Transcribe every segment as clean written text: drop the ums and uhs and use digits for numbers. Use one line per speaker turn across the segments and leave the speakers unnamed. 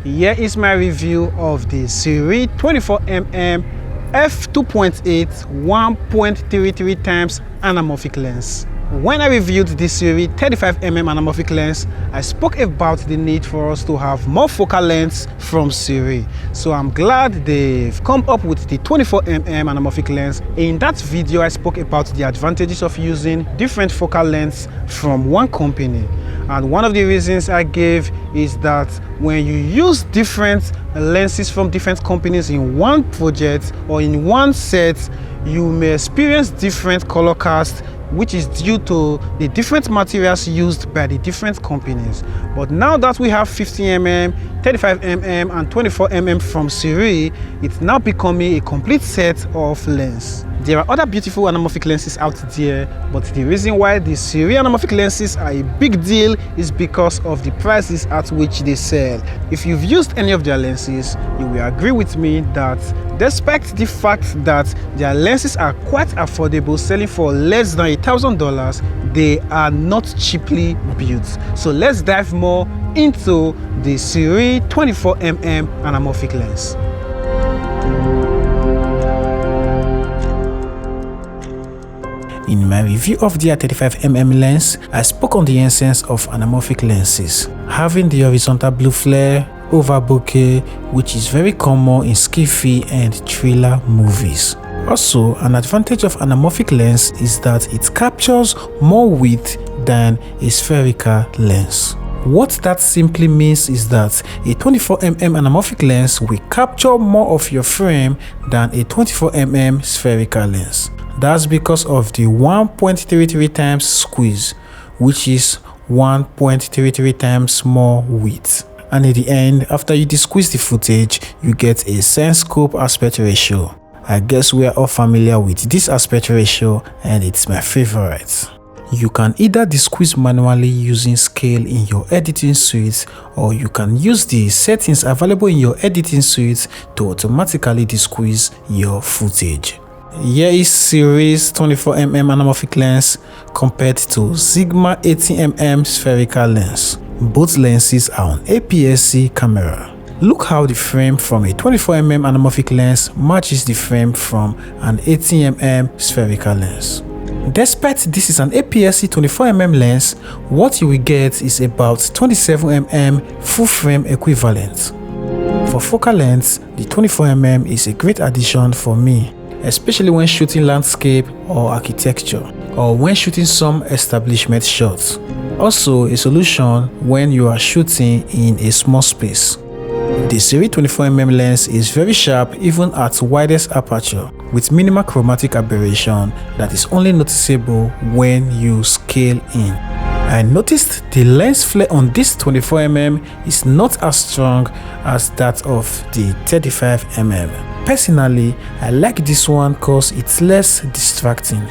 Here is my review of the Sirui 24mm f2.8 1.33 times anamorphic lens. When I reviewed the Sirui 35mm anamorphic lens, I spoke about the need for us to have more focal lengths from Sirui. So I'm glad they've come up with the 24mm anamorphic lens. In that video, I spoke about the advantages of using different focal lengths from one company. And one of the reasons I gave is that when you use different lenses from different companies in one project or in one set, you may experience different color cast, which is due to the different materials used by the different companies. But now that we have 50mm, 35mm and 24mm from Sirui, it's now becoming a complete set of lenses. There are other beautiful anamorphic lenses out there, but the reason why the Sirui anamorphic lenses are a big deal is because of the prices at which they sell. If you've used any of their lenses, you will agree with me that despite the fact that their lenses are quite affordable, selling for less than $1,000, they are not cheaply built. So let's dive more into the Sirui 24mm anamorphic lens. In my review of the 35mm lens, I spoke on the essence of anamorphic lenses, having the horizontal blue flare over bokeh, which is very common in skiffy and thriller movies. Also, an advantage of anamorphic lens is that it captures more width than a spherical lens. What that simply means is that a 24mm anamorphic lens will capture more of your frame than a 24mm spherical lens. That's because of the 1.33 times squeeze, which is 1.33 times more width. And at the end, after you de-squeeze the footage, you get a sense scope aspect ratio. I guess we are all familiar with this aspect ratio, and it's my favorite. You can either de-squeeze manually using scale in your editing suite, or you can use the settings available in your editing suite to automatically de-squeeze your footage. Here is Sirui's 24mm anamorphic lens compared to Sigma 18mm spherical lens. Both lenses are on APS-C camera. Look how the frame from a 24mm anamorphic lens matches the frame from an 18mm spherical lens. Despite this is an APS-C 24mm lens, what you will get is about 27mm full frame equivalent. For focal length, the 24mm is a great addition for me, especially when shooting landscape or architecture, or when shooting some establishment shots. Also a solution when you are shooting in a small space. The Sirui 24mm lens is very sharp even at widest aperture, with minimal chromatic aberration that is only noticeable when you scale in. I noticed the lens flare on this 24mm is not as strong as that of the 35mm. Personally, I like this one cause it's less distracting.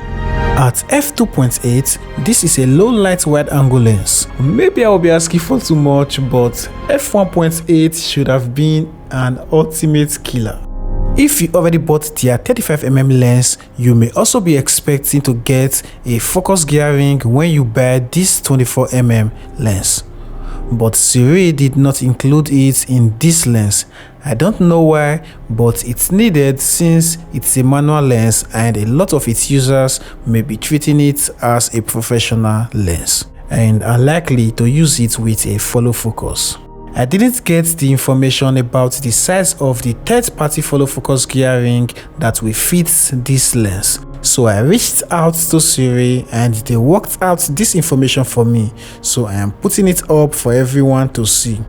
At f2.8, this is a low light wide angle lens. Maybe I will be asking for too much, but f1.8 should have been an ultimate killer. If you already bought their 35mm lens, you may also be expecting to get a focus gearing when you buy this 24mm lens. But Sirui did not include it in this lens. I don't know why, but it's needed since it's a manual lens and a lot of its users may be treating it as a professional lens and are likely to use it with a follow focus. I didn't get the information about the size of the third-party follow focus gearing that will fit this lens. So I reached out to Sirui and they worked out this information for me. So I am putting it up for everyone to see.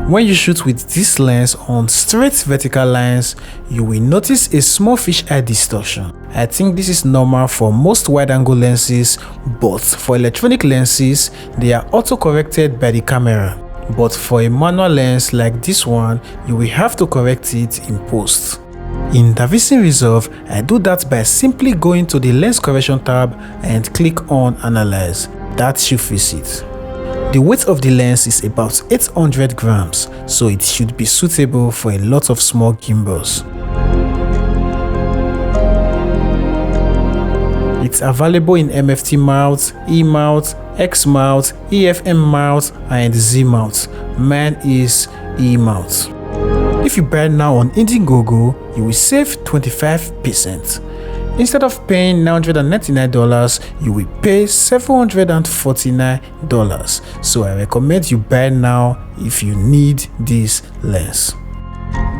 When you shoot with this lens on straight vertical lines, you will notice a small fisheye distortion. I think this is normal for most wide-angle lenses, but for electronic lenses, they are auto-corrected by the camera. But for a manual lens like this one, you will have to correct it in post. In DaVinci Resolve, I do that by simply going to the Lens Correction tab and click on Analyze. That should fix it. The weight of the lens is about 800 grams, so it should be suitable for a lot of small gimbals. It's available in MFT mount, E-mount, X mount, EFM mount, and Z mount. Mine is E mount. If you buy now on Indiegogo, you will save 25%. Instead of paying $999, you will pay $749. So I recommend you buy now if you need this lens.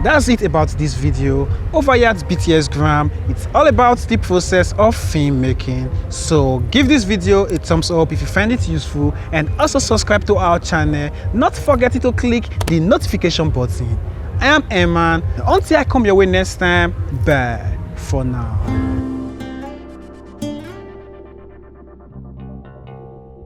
That's it about this video. Over here at BTS Gram, it's all about the process of filmmaking. So give this video a thumbs up if you find it useful, and also subscribe to our channel. Not forgetting to click the notification button. I am Eman. Until I come your way next time, bye for now.